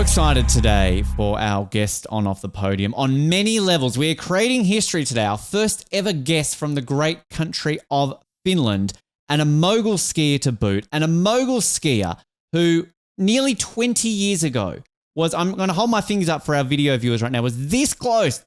excited today for our guest on Off the Podium. On many levels, we are creating history today. Our first ever guest from the great country of Finland, and a mogul skier to boot, and a mogul skier who nearly 20 years ago was, I'm going to hold my fingers up for our video viewers right now, was this close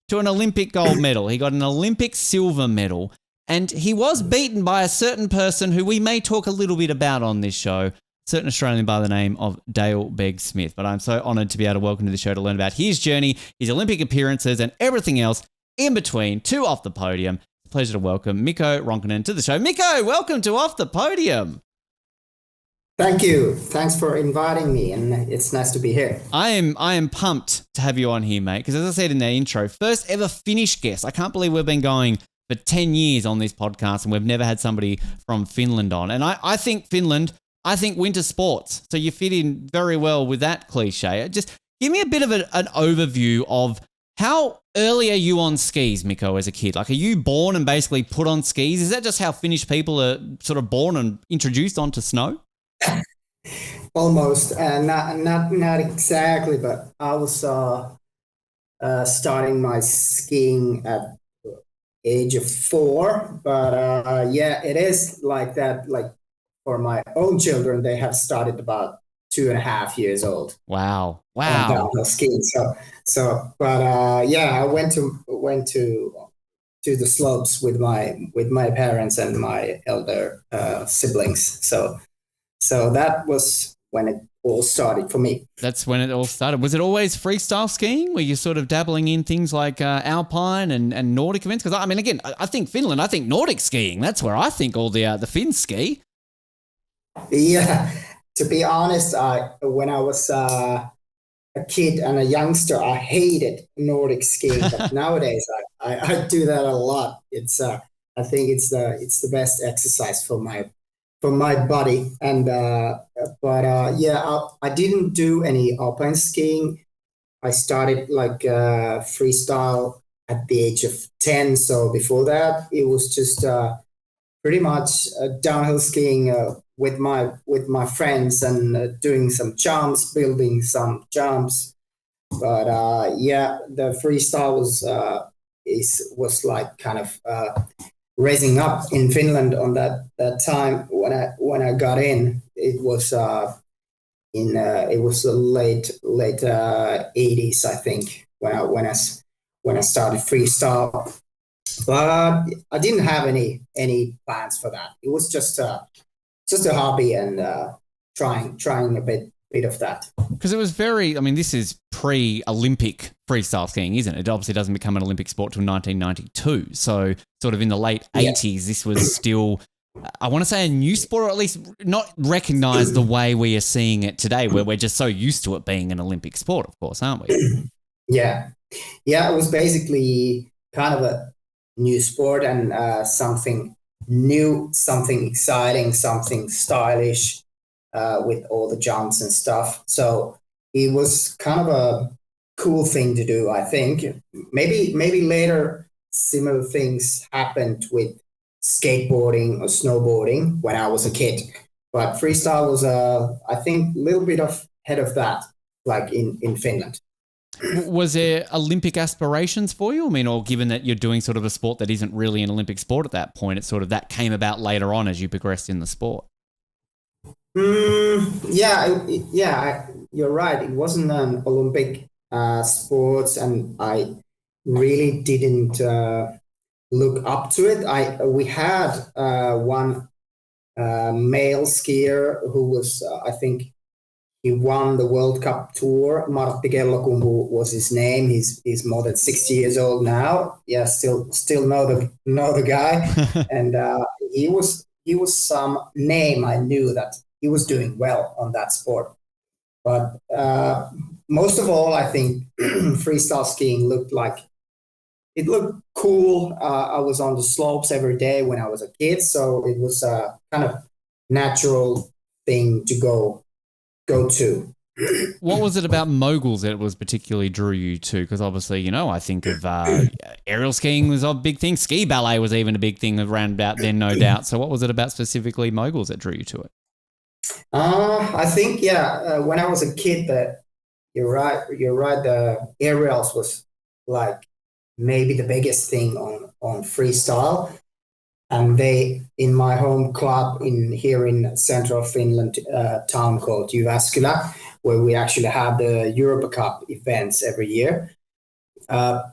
to an Olympic gold medal. He got an Olympic silver medal, and he was beaten by a certain person who we may talk a little bit about on this show, a certain Australian by the name of Dale Begg-Smith. But I'm so honoured to be able to welcome to the show to learn about his journey, his Olympic appearances, and everything else in between to Off the Podium. It's a pleasure to welcome Mikko Ronkainen to the show. Mikko, welcome to Off the Podium. Thank you. Thanks for inviting me, and it's nice to be here. I am pumped to have you on here, mate, because as I said in the intro, first ever Finnish guest. I can't believe we've been going for 10 years on this podcast and we've never had somebody from Finland on. And I think Finland, I think winter sports. So you fit in very well with that cliche. Just give me a bit of an overview of how early are you on skis, Mikko, as a kid? Like, are you born and basically put on skis? Is that just how Finnish people are sort of born and introduced onto snow? Almost, not exactly, but I was starting my skiing at age of 4. But yeah, it is like that. Like for my own children, they have started about 2.5 years old. Wow! Downhill skiing. But yeah, I went to the slopes with my parents and my elder siblings. So that was when it all started for me. That's when it all started. Was it always freestyle skiing? Were you sort of dabbling in things like alpine and Nordic events? Because I mean, again, I think Finland. I think Nordic skiing. That's where I think all the Finns ski. Yeah, to be honest, when I was a kid and a youngster, I hated Nordic skiing. But nowadays, I do that a lot. It's I think it's the best exercise for my body. And yeah, I didn't do any alpine skiing. I started like freestyle at the age of 10. So before that, it was just pretty much downhill skiing with my friends and doing some jumps, building some jumps. But yeah, the freestyle was like kind of raising up in Finland on that time when I got in. It was the late 80s, I think, when I started freestyle. But I didn't have any plans for that. It was just a hobby and trying a bit of that. Because it was very, I mean, this is pre-Olympic freestyle skiing, isn't it? It obviously doesn't become an Olympic sport till 1992. So sort of in the late 80s, this was still, I want to say, a new sport, or at least not recognised the way we are seeing it today, where we're just so used to it being an Olympic sport, of course, aren't we? Yeah, it was basically kind of a new sport and something new, something exciting, something stylish. With all the jumps and stuff. So it was kind of a cool thing to do, I think. Maybe later similar things happened with skateboarding or snowboarding when I was a kid. But freestyle was, I think, a little bit ahead of that, like in Finland. Was there Olympic aspirations for you? I mean, or given that you're doing sort of a sport that isn't really an Olympic sport at that point, it's sort of that came about later on as you progressed in the sport? Yeah, you're right. It wasn't an Olympic sport, and I really didn't look up to it. We had one male skier who was, I think, he won the World Cup tour. Martti Kellokumpu was his name. He's more than 60 years old now. Yeah, still know the guy, and he was some name. I knew that he was doing well on that sport. But most of all, I think freestyle skiing looked cool. I was on the slopes every day when I was a kid, so it was a kind of natural thing to go to. What was it about moguls that was particularly drew you to? Because obviously, I think of aerial skiing was a big thing. Ski ballet was even a big thing around about then, no doubt. So what was it about specifically moguls that drew you to it? I think when I was a kid, that you're right. You're right. The aerials was like maybe the biggest thing on freestyle, and they in my home club in here in central Finland, town called Jyväskylä, where we actually have the Europa Cup events every year.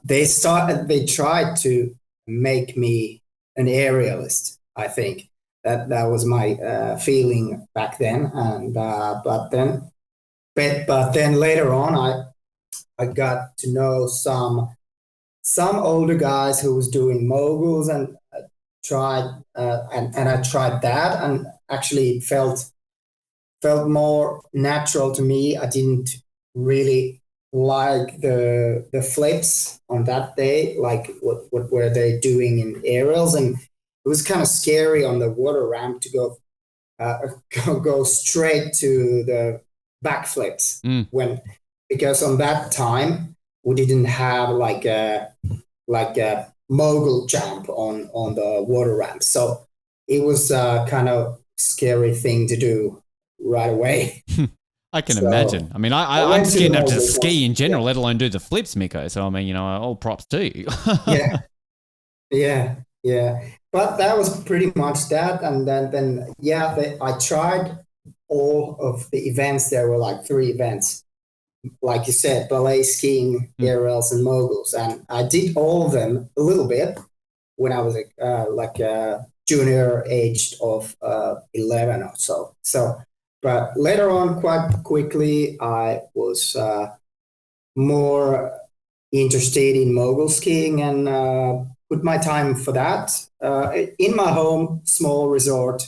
They tried to make me an aerialist. I think that was my feeling back then, and but then later on, I got to know some older guys who was doing moguls, and tried and I tried that, and actually felt more natural to me. I didn't really like the flips on that day, like what were they doing in aerials, and it was kind of scary on the water ramp to uh, go straight to the backflips when because on that time we didn't have like a mogul jump on the water ramp, so it was a kind of scary thing to do right away. I can So imagine. I mean, I I'm went to scared the enough to mogul ski in once. general, let alone do the flips, Mikko. So, I mean, all props to you. Yeah, yeah, yeah. But that was pretty much that. And then yeah, I tried all of the events. There were like three events, like you said, ballet, skiing, Mm. aerials, and moguls. And I did all of them a little bit when I was like a junior, aged of 11 or so. So, but later on, quite quickly, I was more interested in mogul skiing, and put my time for that in my home small resort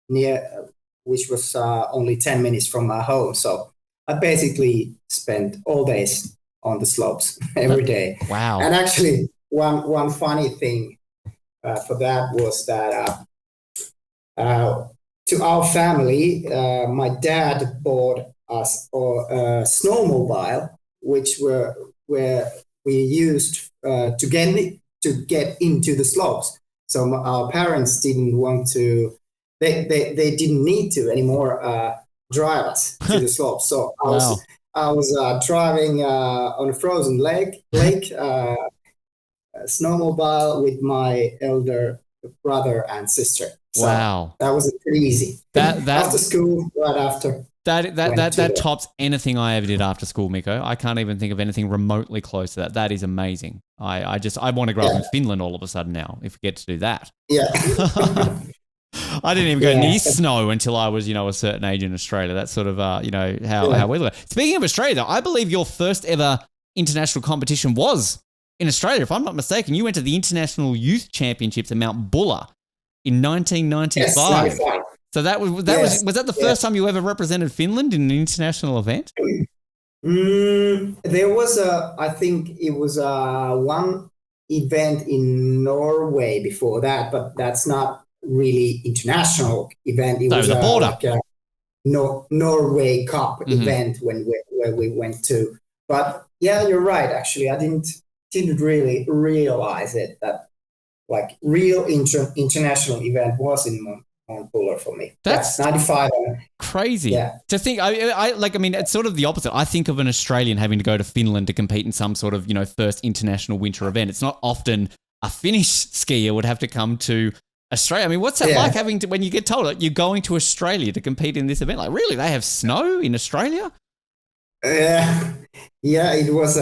near, which was only 10 minutes from my home. So I basically spent all days on the slopes every day. Wow. And actually, one funny thing for that was that uh, to our family, my dad bought us a snowmobile, which where we used to get into the slopes. So our parents didn't want to. They didn't need to anymore drive us to the slopes. So Wow. I was driving on a frozen lake snowmobile with my elder brother and sister. So Wow. that was pretty easy. That that After school, right after, that that went that to that the. tops anything I ever did after school, Mikko. I can't even think of anything remotely close to that. That is amazing. I want to grow up Yeah, in Finland all of a sudden now if we get to do that. yeah, I didn't even go near yeah, snow until I was, a certain age in Australia. That's sort of, how yeah. we look. Speaking of Australia, though, I believe your first ever international competition was in Australia. If I'm not mistaken, you went to the International Youth Championships in Mount Buller in Yes, 1995. 95. So Yes, was that the yes. first time you ever represented Finland in an international event? There was I think it was one event in Norway before that, but that's not really international event. It So was the border. like a Norway Cup Hmm. event where we went to. But yeah, you're right. Actually, I didn't really realize it that like real international event was in Mount Buller for me. Yeah, That's 95. crazy Yeah, to think. I mean, it's sort of the opposite. I think of an Australian having to go to Finland to compete in some sort of, first international winter event. It's not often a Finnish skier would have to come to Australia. I mean, what's that like yeah, having to, when you get told that you're going to Australia to compete in this event? Like, really, they have snow in Australia? yeah, yeah. It was.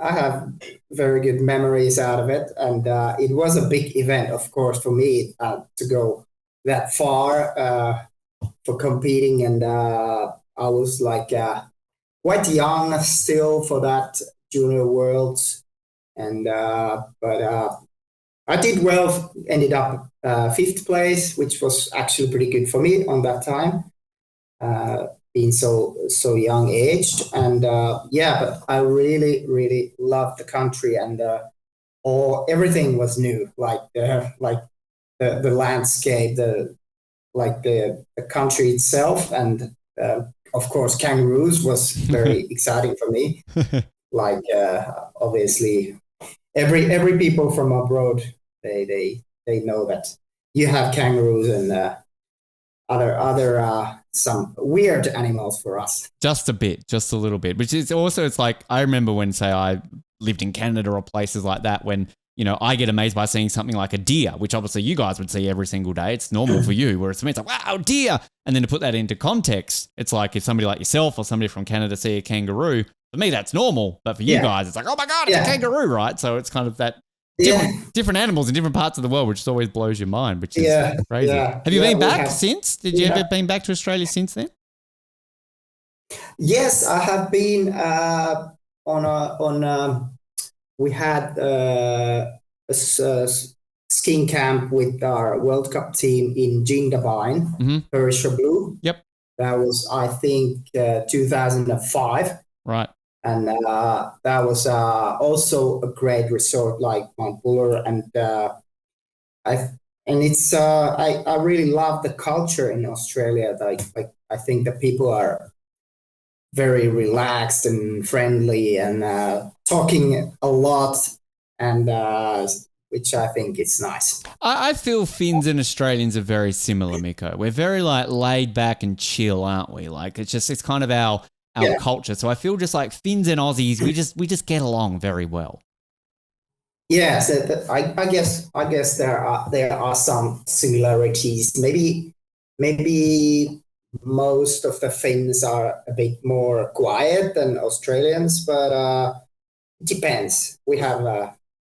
I have very good memories out of it, and it was a big event, of course, for me to go that far for competing, and I was like quite young still for that junior worlds, and but I did well, ended up fifth place, which was actually pretty good for me on that time, being so young aged, and yeah, but I really loved the country, and all everything was new, like the landscape, the country itself, and of course kangaroos was very exciting for me. Like obviously every people from abroad, they know that you have kangaroos, and other some weird animals for us. Just a bit, just a little bit, which is also, it's like, I remember when, say, I lived in Canada or places like that, when, you know, I get amazed by seeing something like a deer, which obviously you guys would see every single day. It's normal for you, whereas to me, it's like, wow, deer. And then to put that into context, it's like if somebody like yourself or somebody from Canada see a kangaroo, for me, that's normal. But for you guys, it's like, oh my God, it's a kangaroo, right? So it's kind of that different animals in different parts of the world, which just always blows your mind, which is crazy. Yeah. Have you been back since? Did you ever been back to Australia since then? Yes, I have been we had a skiing camp with our World Cup team in Jindabyne, Persia Blue. Yep. That was, I think, 2005. Right. And that was also a great resort like Mount Buller. And I really love the culture in Australia. Like I think the people are very relaxed and friendly and talking a lot, and which I think is nice. I feel Finns and Australians are very similar, Mikko. We're very like laid back and chill, aren't we? Like it's kind of our culture. So I feel just like Finns and Aussies, we just get along very well. Yeah, so I guess there are some similarities. Maybe most of the Finns are a bit more quiet than Australians, but it depends. We have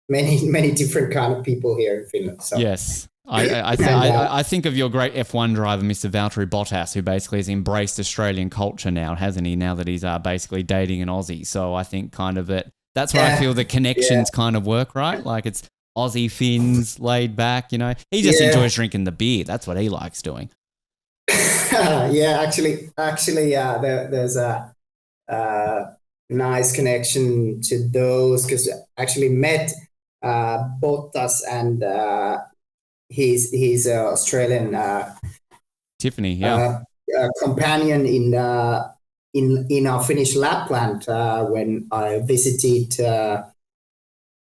many different kind of people here in Finland. So. Yes. I think of your great F1 driver, Mr. Valtteri Bottas, who basically has embraced Australian culture now, hasn't he? Now that he's basically dating an Aussie. So I think kind of that's where I feel the connections kind of work, right? Like it's Aussie Finns, laid back, you know. He just enjoys drinking the beer. That's what he likes doing. There's a nice connection to those, because actually met Bottas and his Australian Tiffany, companion in our Finnish Lapland when I visited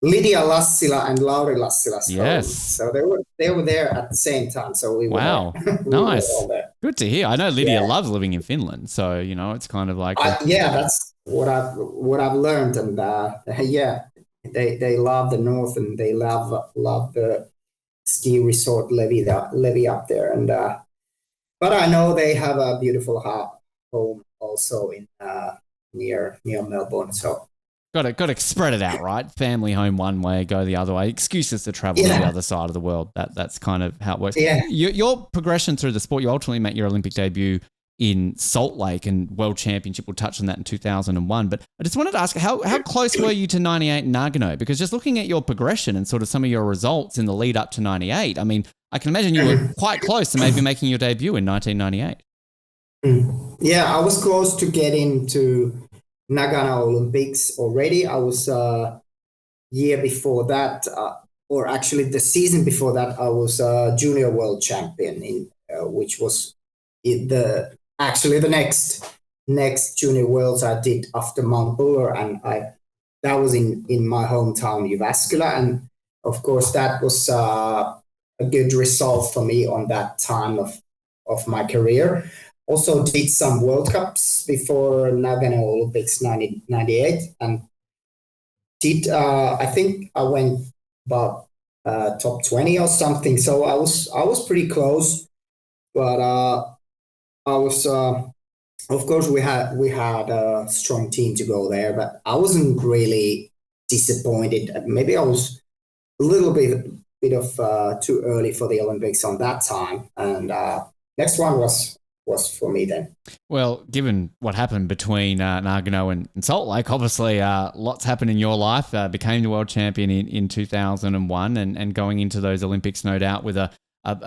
Lydia Lassila and Lauri Lassila. So they were there at the same time. So we were there. Nice. We were all there. Good to hear. I know Lydia loves living in Finland, so you know it's kind of like that's what I've learned, and they love the north, and they love the ski resort levy up there, and but I know they have a beautiful home also in near Melbourne, so. Got to spread it out, right? Family home one way, go the other way. Excuses to travel to the other side of the world. That's kind of how it works. Yeah. Your progression through the sport, you ultimately make your Olympic debut in Salt Lake, and World Championship. We'll touch on that in 2001. But I just wanted to ask, how close were you to 98 in Nagano? Because just looking at your progression and sort of some of your results in the lead up to 98, I mean, I can imagine you were quite close to maybe making your debut in 1998. Yeah, I was close to getting to Nagano Olympics already. I was year before that, or actually the season before that, I was junior world champion in which was the next junior worlds I did after Mount Buller, and that was in my hometown Jyväskylä, and of course that was a good result for me on that time of my career. Also did some World Cups before Nagano Olympics 1998, and I think I went about top 20 or something. So I was pretty close, but I was of course we had a strong team to go there, but I wasn't really disappointed. Maybe I was a little bit of too early for the Olympics on that time, and next one was for me then. Well, given what happened between Nagano and Salt Lake, obviously lots happened in your life. Became the world champion in 2001, and going into those Olympics, no doubt, with a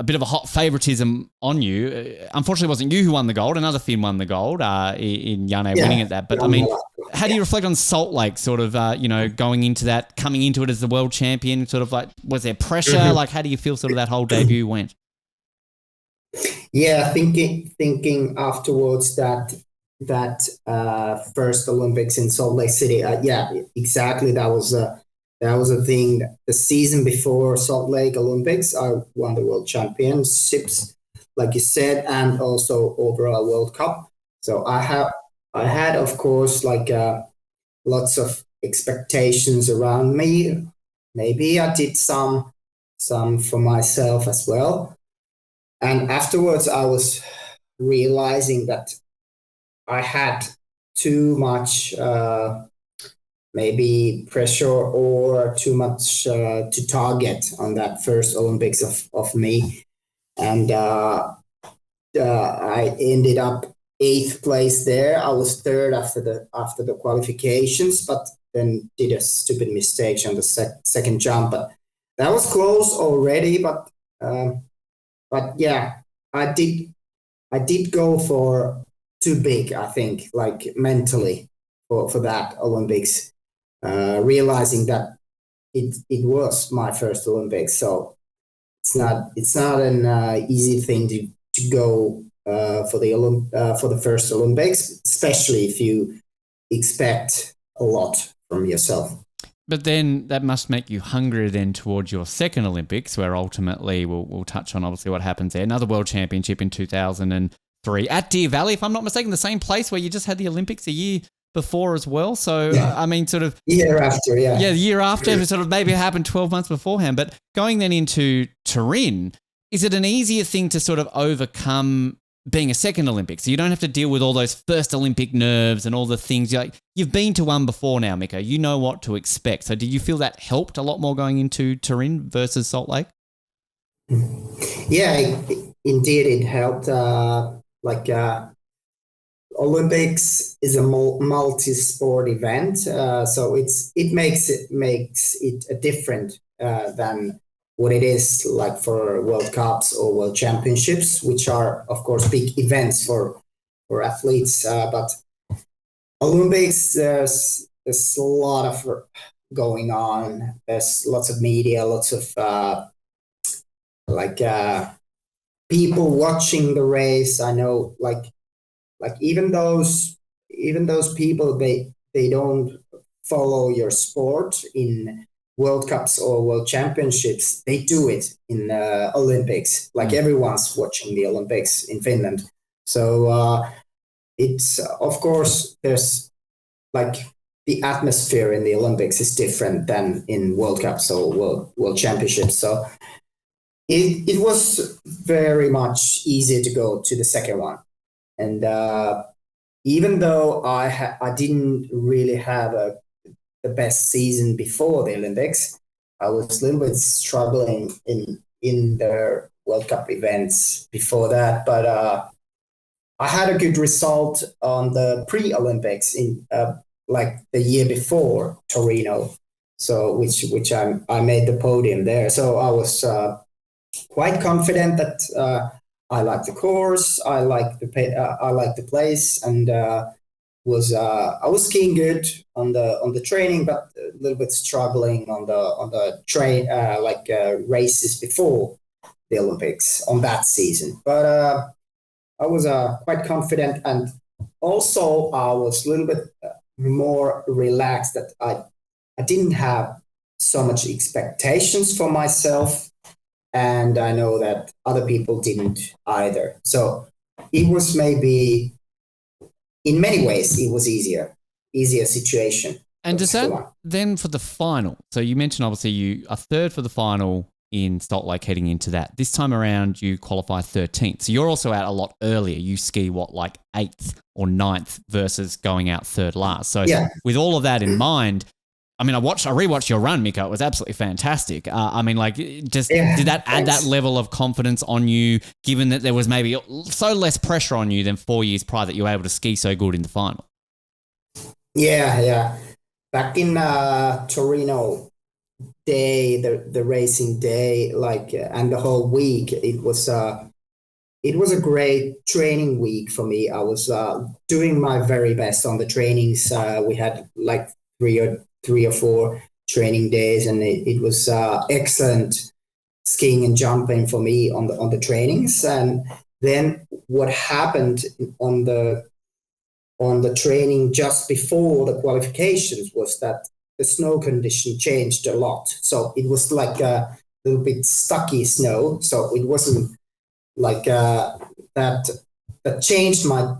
bit of a hot favoritism on you. Unfortunately, it wasn't you who won the gold. Another Finn won the gold in Janne winning at that. But I mean, how do you reflect on Salt Lake, sort of, going into that, coming into it as the world champion, sort of like, was there pressure? Mm-hmm. Like, how do you feel sort of that whole debut went? Yeah, thinking afterwards that first Olympics in Salt Lake City, exactly. That was a thing. The season before Salt Lake Olympics, I won the world championships like you said, and also overall World Cup. So I had, of course, like lots of expectations around me. Maybe I did some for myself as well. And afterwards, I was realizing that I had too much maybe pressure or too much to target on that first Olympics of me. And I ended up eighth place there. I was third after the qualifications, but then did a stupid mistake on the second jump. But that was close already. But yeah, I did go for too big. I think, like mentally for that Olympics, realizing that it was my first Olympics. So it's not an easy thing to go for the first Olympics, especially if you expect a lot from yourself. But then that must make you hungrier then towards your second Olympics, where ultimately we'll touch on obviously what happens there. Another World Championship in 2003 at Deer Valley, if I'm not mistaken, the same place where you just had the Olympics a year before as well. So, yeah. I mean, sort of... Year after, yeah. Yeah, the year after, sort of maybe it happened 12 months beforehand. But going then into Torino, is it an easier thing to sort of overcome being a second Olympics? So you don't have to deal with all those first Olympic nerves and all the things. You've been to one before now, Mikko. You know what to expect. So did you feel that helped a lot more going into Torino versus Salt Lake? Yeah, indeed it helped. Olympics is a multi-sport event, so it makes it a different than what it is like for World Cups or World Championships, which are of course big events for athletes. But Olympics, there's a lot of going on. There's lots of media, lots of people watching the race. I know, like even those people, they don't follow your sport in World Cups or World Championships. They do it in Olympics. Like everyone's watching the Olympics in Finland. So it's, of course, there's like the atmosphere in the Olympics is different than in World Cups or World Championships. So it was very much easier to go to the second one. And even though I didn't really have the best season before the Olympics, I was a little bit struggling in the World Cup events before that. But I had a good result on the pre-Olympics in like the year before Torino, so which I made the podium there. So I was quite confident that I like the course, I like the place, and I was skiing good on the training, but a little bit struggling on the train races before the Olympics on that season. But I was quite confident, and also I was a little bit more relaxed that I didn't have so much expectations for myself. And I know that other people didn't either. So it was maybe, in many ways, it was easier situation. And does that then for the final? So you mentioned obviously you are third for the final in Salt Lake heading into that. This time around you qualify 13th. So you're also out a lot earlier. You ski like 8th or 9th versus going out third last. So with all of that in mind, I mean, I rewatched your run, Mikko. It was absolutely fantastic. Did that add that level of confidence on you, given that there was maybe so less pressure on you than 4 years prior that you were able to ski so good in the final? Yeah. Back in Torino day, the racing day, and the whole week, it was a great training week for me. I was doing my very best on the trainings. We had like three or four training days, and it was excellent skiing and jumping for me on the trainings. And then what happened on the training just before the qualifications was that the snow condition changed a lot. So it was like a little bit stucky snow. So it wasn't like that that changed my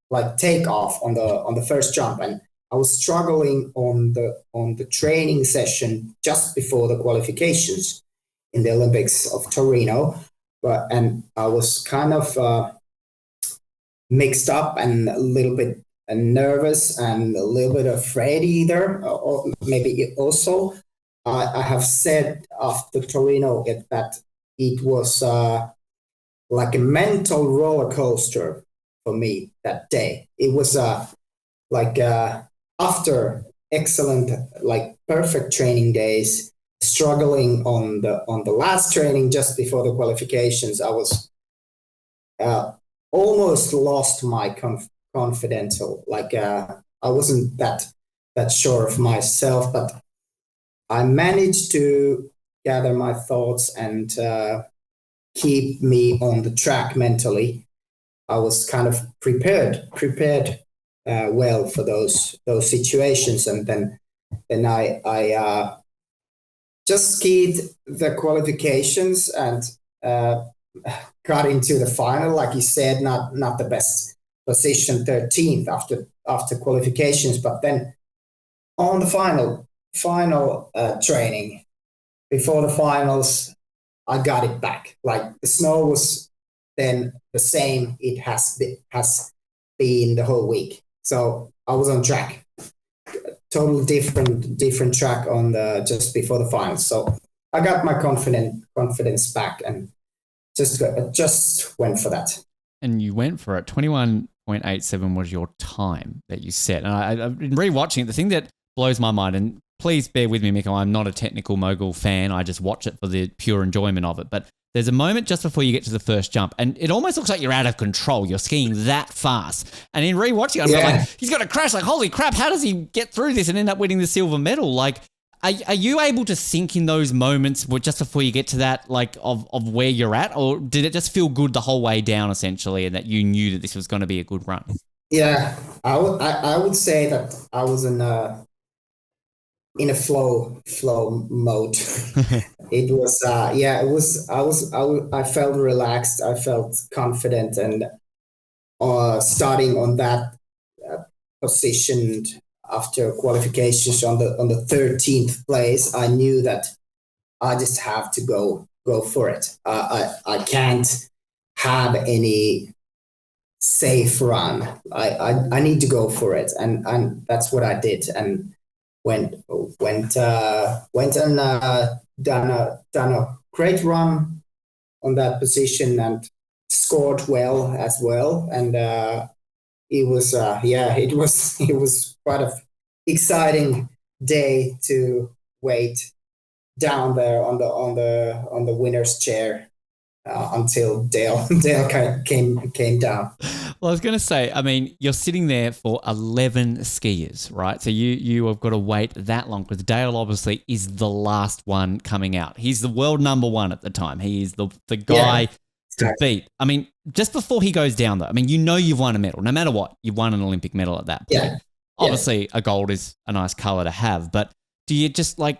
like takeoff on the first jump, and I was struggling on the training session just before the qualifications in the Olympics of Torino, and I was kind of mixed up and a little bit nervous and a little bit afraid either, or maybe also. I have said after Torino that it was like a mental roller coaster for me that day. It was like after excellent, like perfect training days, struggling on the last training just before the qualifications. I was almost lost my confidence. Like I wasn't that sure of myself, but I managed to gather my thoughts and keep me on the track mentally. I was kind of prepared well for those situations, and then I just skied the qualifications and got into the final. Like you said, not the best position, 13th after qualifications, but then on the final training before the finals, I got it back. Like the snow was then the same it has been the whole week. So I was on track. Totally different track on the just before the finals. So I got my confidence back and just went for that. And you went for it. 21.87 was your time that you set. And I've been rewatching it. The thing that blows my mind, and please bear with me, Mikko, I'm not a technical mogul fan. I just watch it for the pure enjoyment of it. But there's a moment just before you get to the first jump, and it almost looks like you're out of control. You're skiing that fast. And in rewatching it, I'm like, he's got to crash. Like, holy crap, how does he get through this and end up winning the silver medal? Like, are you able to think in those moments just before you get to that, like, of where you're at? Or did it just feel good the whole way down, essentially, and that you knew that this was going to be a good run? Yeah, I would say that I was in a flow mode. It was I felt relaxed, I felt confident, and starting on that position after qualifications on the 13th place, I knew that I just have to go for it. I can't have any safe run. I need to go for it, and that's what I did, and went and done a great run on that position and scored well as well. And it was it was quite a exciting day to wait down there on the winner's chair until Dale came down. Well, I was going to say, I mean, you're sitting there for 11 skiers, right? So you have got to wait that long because Dale obviously is the last one coming out. He's the world number one at the time. He is the guy to beat. I mean, just before he goes down, though, I mean, you know you've won a medal. No matter what, you've won an Olympic medal at that point. Yeah. Obviously, a gold is a nice color to have, but do you just like,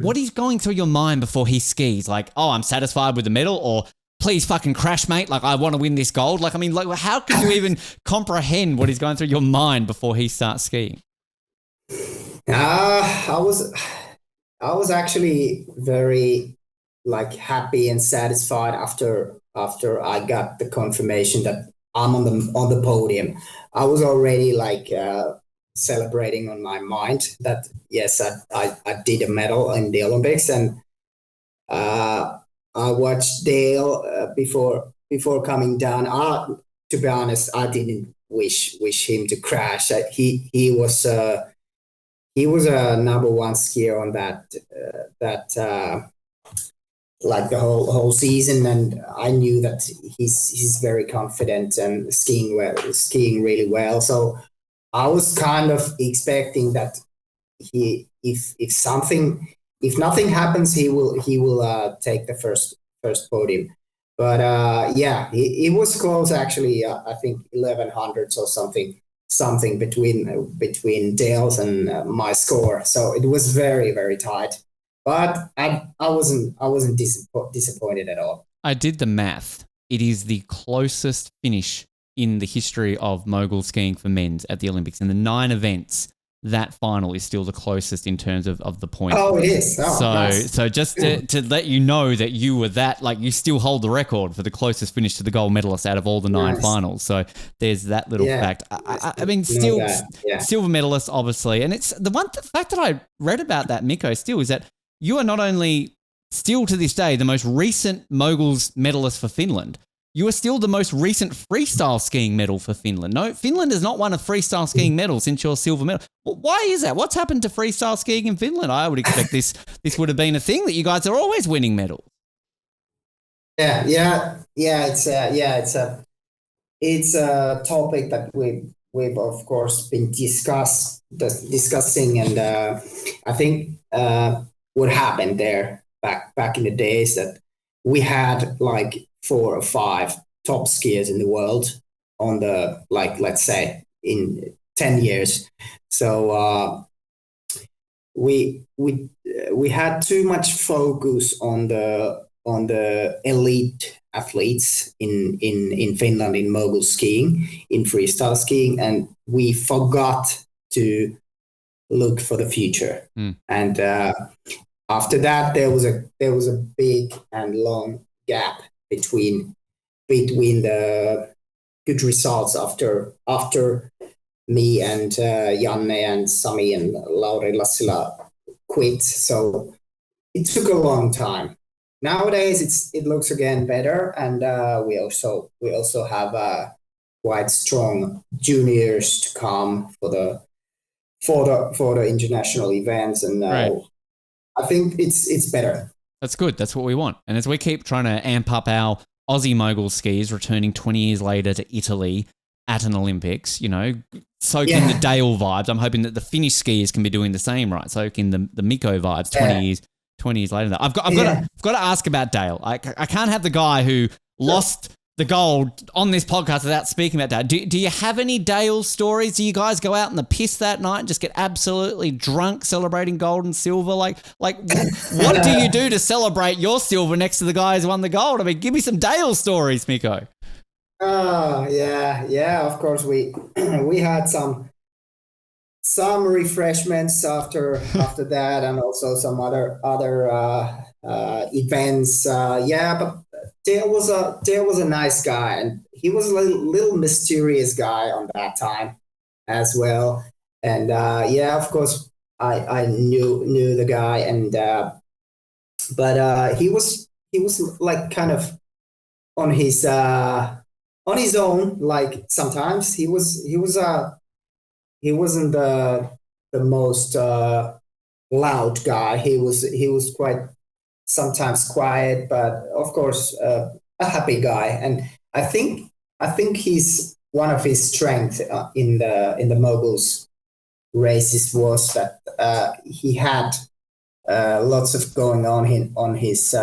what is going through your mind before he skis? Like, oh, I'm satisfied with the medal, or please fucking crash, mate. Like, I want to win this gold. Like, I mean, like, how can you even comprehend what is going through your mind before he starts skiing? I was actually very like happy and satisfied after I got the confirmation that I'm on the podium. I was already like celebrating on my mind that yes, I did a medal in the Olympics, and I watched Dale before coming down. To be honest, I didn't wish him to crash. He was a number one skier on that like the whole season, and I knew that he's very confident and skiing really well. So I was kind of expecting that if nothing happens, he will take the first podium. But it was close actually. I think 1100s or something between Dale's and my score. So it was very, very tight. But I wasn't disappointed at all. I did the math. it is the closest finish in the history of mogul skiing for men's at the Olympics. In the 9 events, that final is still the closest in terms of the points. Oh, it is. Oh, nice. So just to let you know that you were that, like, you still hold the record for the closest finish to the gold medalist out of all the 9 finals. So there's that little fact. I mean, still silver medalist, obviously. And it's the fact that I read about that, Mikko, still, is that you are not only still to this day the most recent moguls medalist for Finland, you are still the most recent freestyle skiing medal for Finland. No, Finland has not won a freestyle skiing medal since your silver medal. Well, why is that? What's happened to freestyle skiing in Finland? I would expect this would have been a thing, that you guys are always winning medals. Yeah. It's a topic that we've of course been discussing, and I think what happened there back in the days that we had like 4 or 5 top skiers in the world on the, like, let's say in 10 years. So we had too much focus on the elite athletes in Finland in mogul skiing, in freestyle skiing, and we forgot to look for the future. And after that, there was a big and long gap between the good results after me and Janne and Sami and Lauri Lassila quit. So it took a long time. Nowadays it looks again better, and we also have quite strong juniors to come for the international events, and right. I think it's better. That's good. That's what we want. And as we keep trying to amp up our Aussie mogul skiers returning 20 years later to Italy at an Olympics, soak in the Dale vibes. I'm hoping that the Finnish skiers can be doing the same, right? Soak in the Mikko vibes 20 years later. I've got to ask about Dale. I can't have the guy who lost the gold on this podcast without speaking about Dale. Do you have any Dale stories? Do you guys go out in the piss that night and just get absolutely drunk celebrating gold and silver? Like what do you do to celebrate your silver next to the guy who won the gold? I mean, give me some Dale stories, Mikko. Yeah. Of course, we had some refreshments after that, and also some other events. But Dale was a nice guy, and he was a little mysterious guy on that time as well. And of course, I knew the guy, and but he was like kind of on his own. Like sometimes he wasn't the most loud guy. He was quite sometimes quiet, but of course a happy guy. And I think he's one of his strengths in the moguls races was that he had lots of going on his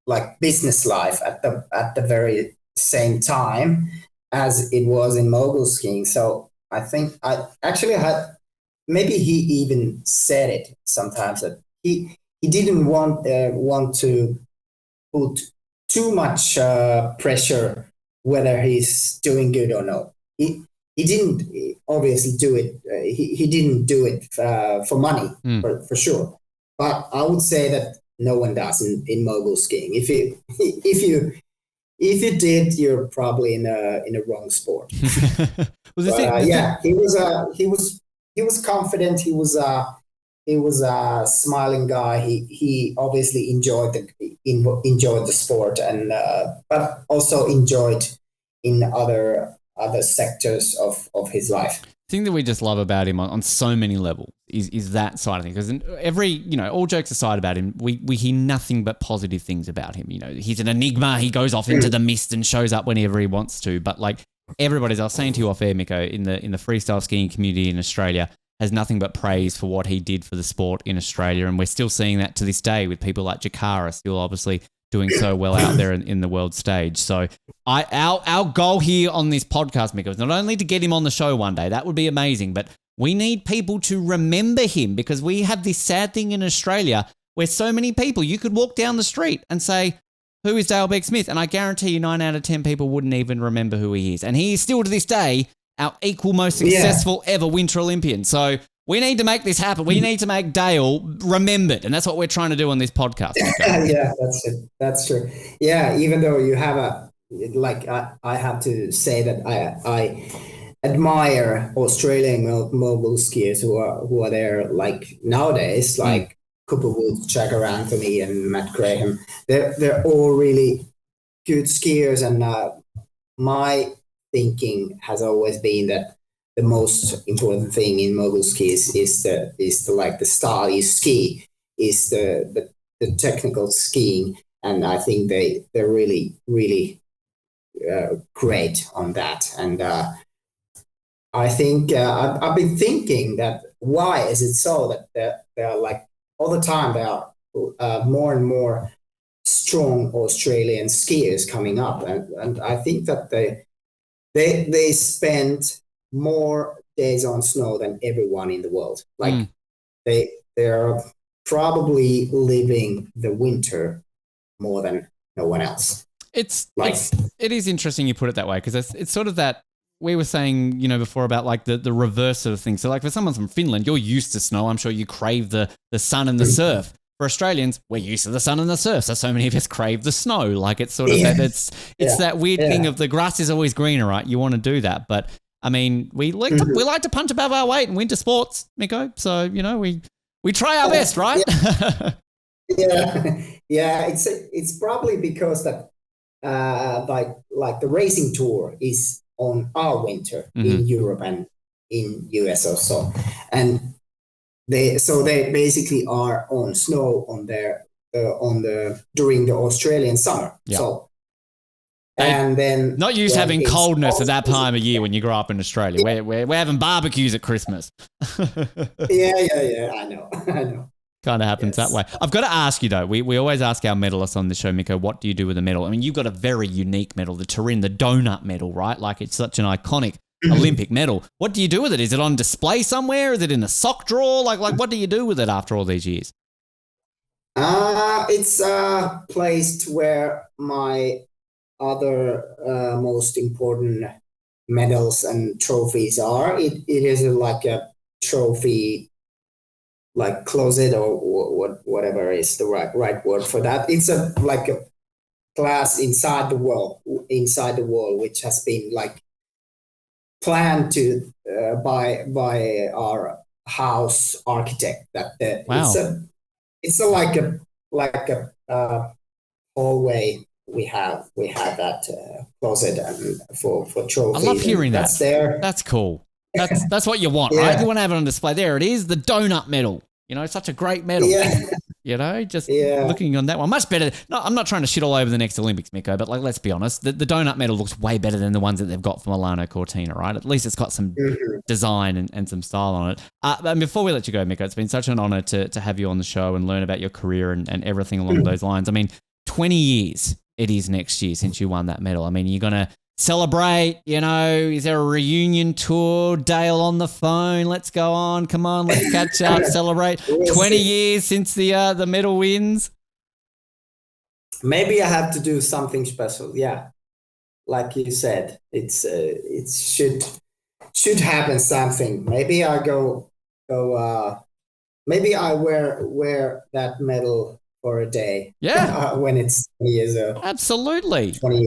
like business life at the very same time as it was in mogul skiing. So I think I actually had, maybe he even said it sometimes, that he didn't want to put too much pressure whether he's doing good or not. He didn't obviously do it. He didn't do it for money, for sure. But I would say that no one does in mogul skiing. If you did, you're probably in a wrong sport. He was confident. He was a smiling guy. He obviously enjoyed the sport, and but also enjoyed in other sectors of his life. The thing that we just love about him on so many levels is that side of things. Because all jokes aside about him, we hear nothing but positive things about him. He's an enigma. He goes off into the mist and shows up whenever he wants to. But like everybody's, I was saying to you off air, Mikko, in the freestyle skiing community in Australia, has nothing but praise for what he did for the sport in Australia. And we're still seeing that to this day with people like Jakara still obviously doing so well out there in the world stage. So our goal here on this podcast, Mikko, is not only to get him on the show one day, that would be amazing, but we need people to remember him, because we have this sad thing in Australia where so many people, you could walk down the street and say, who is Dale Begg-Smith? And I guarantee you 9 out of 10 people wouldn't even remember who he is. And he is still to this day our equal most successful ever Winter Olympian. So we need to make this happen. We need to make Dale remembered. And that's what we're trying to do on this podcast. Yeah, that's it. That's true. Yeah, even though you have I have to say that I admire Australian mogul skiers who are there like nowadays, like Cooper Woods, Jagger Anthony, and Matt Graham. They're all really good skiers, and my thinking has always been that the most important thing in mogul skis is the style you ski, is the technical skiing, and I think they're really great on that. And I think I've been thinking that why is it so that they're like all the time there are more and more strong Australian skiers coming up, and I think that they spend more days on snow than everyone in the world. Like they're probably living the winter more than no one else. It is interesting you put it that way, because it's sort of that we were saying, before about like the reverse sort of thing. So like for someone from Finland, you're used to snow. I'm sure you crave the sun and the surf. For Australians, we're used to the sun and the surf. So many of us crave the snow. Like it's sort of that weird thing of the grass is always greener, right? You want to do that. But I mean, we like to punch above our weight in winter sports, Mikko. So, we try our best, right? Yeah. It's probably because that like the racing tour is on our winter in Europe and in US also, and they basically are on snow during the Australian summer. Yeah. So and then not used to having coldness at that time of year when you grow up in Australia. We're having barbecues at Christmas. Yeah. I know. Kind of happens that way. I've got to ask you though, we always ask our medalists on the show, Mikko, what do you do with a medal? I mean, you've got a very unique medal, the Torino, the donut medal, right? Like it's such an iconic Olympic medal. What do you do with it? Is it on display somewhere? Is it in a sock drawer? Like what do you do with it after all these years? It's placed where my other most important medals and trophies are. It is like a trophy, like closet or whatever is the right word for that. It's like a glass inside the wall, which has been like planned to by our house architect. It's like a hallway. We have that closet and for trophies. I love hearing that. That's there. That's cool. That's what you want, right? You want to have it on display. There it is, the donut medal. Such a great medal. Looking on that one, much better. No, I'm not trying to shit all over the next Olympics, Mikko, but like, let's be honest, the donut medal looks way better than the ones that they've got for Milano Cortina, right? At least it's got some design and some style on it. And before we let you go, Mikko, it's been such an honor to have you on the show and learn about your career and everything along those lines. I mean, 20 years it is next year since you won that medal. I mean, you're going to celebrate, is there a reunion tour? Dale on the phone, let's go on, come on, let's catch up, celebrate 20 years since the medal wins. Maybe I have to do something special. Yeah, like you said, it should happen something. Maybe I go maybe I wear that medal for a day. Yeah, when it's 20 years old. Absolutely. 20 years.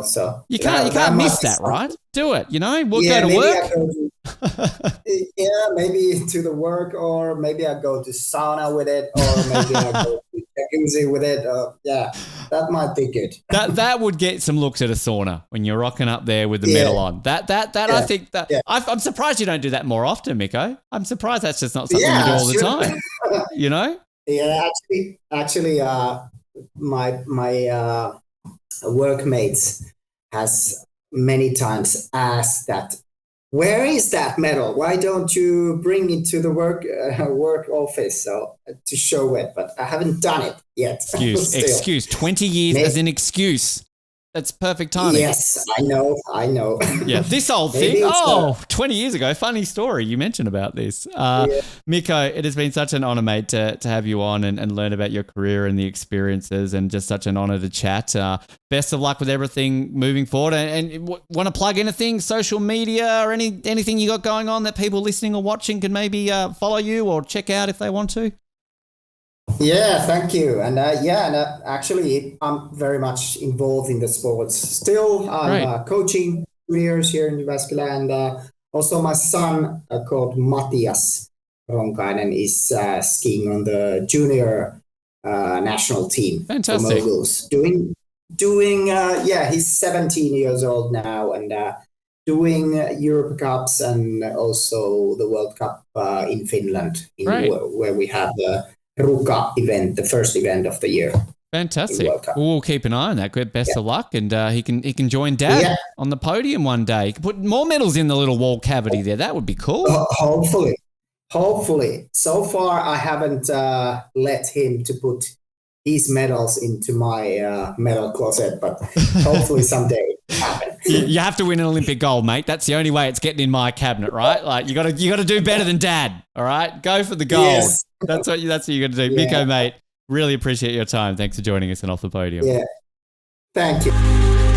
So you can't miss that, right? Do it. We'll go to work. Maybe to the work, or maybe I go to sauna with it, or maybe I go to jacuzzi with it. That might be good. That would get some looks at a sauna when you're rocking up there with the medal on. I think that I'm surprised you don't do that more often, Mikko. I'm surprised that's just not something you do all the time. Yeah, actually, my workmates has many times asked that, where is that medal? Why don't you bring it to the work office to show it? But I haven't done it yet. Excuse. 20 years as an excuse. That's perfect timing. Yes, I know. Yeah, this old Maybe thing. it's 20 years ago. Funny story you mentioned about this. Yeah. Mikko, it has been such an honor, mate, to have you on and learn about your career and the experiences, and just such an honor to chat. Best of luck with everything moving forward. And want to plug anything, social media or anything you got going on that people listening or watching can maybe follow you or check out if they want to? Yeah, thank you. And actually, I'm very much involved in the sports. Still, I'm coaching juniors here in Jyväskylä, and also my son called Matthias Ronkainen is skiing on the junior national team. Fantastic. For moguls. He's 17 years old now, and doing Europe Cups and also the World Cup in Finland, where we have the Ruka event, the first event of the year. Fantastic. We'll keep an eye on that. Good. Best of luck, and he can join Dad on the podium one day. He can put more medals in the little wall cavity there. That would be cool. Hopefully. So far, I haven't let him to put his medals into my medal closet, but hopefully someday it happen. You have to win an Olympic gold, mate. That's the only way it's getting in my cabinet, right? Like you got to do better than Dad. All right, go for the gold. Yes. That's what you got to do. Yeah. Mikko, mate, really appreciate your time. Thanks for joining us and Off the Podium. Yeah, thank you.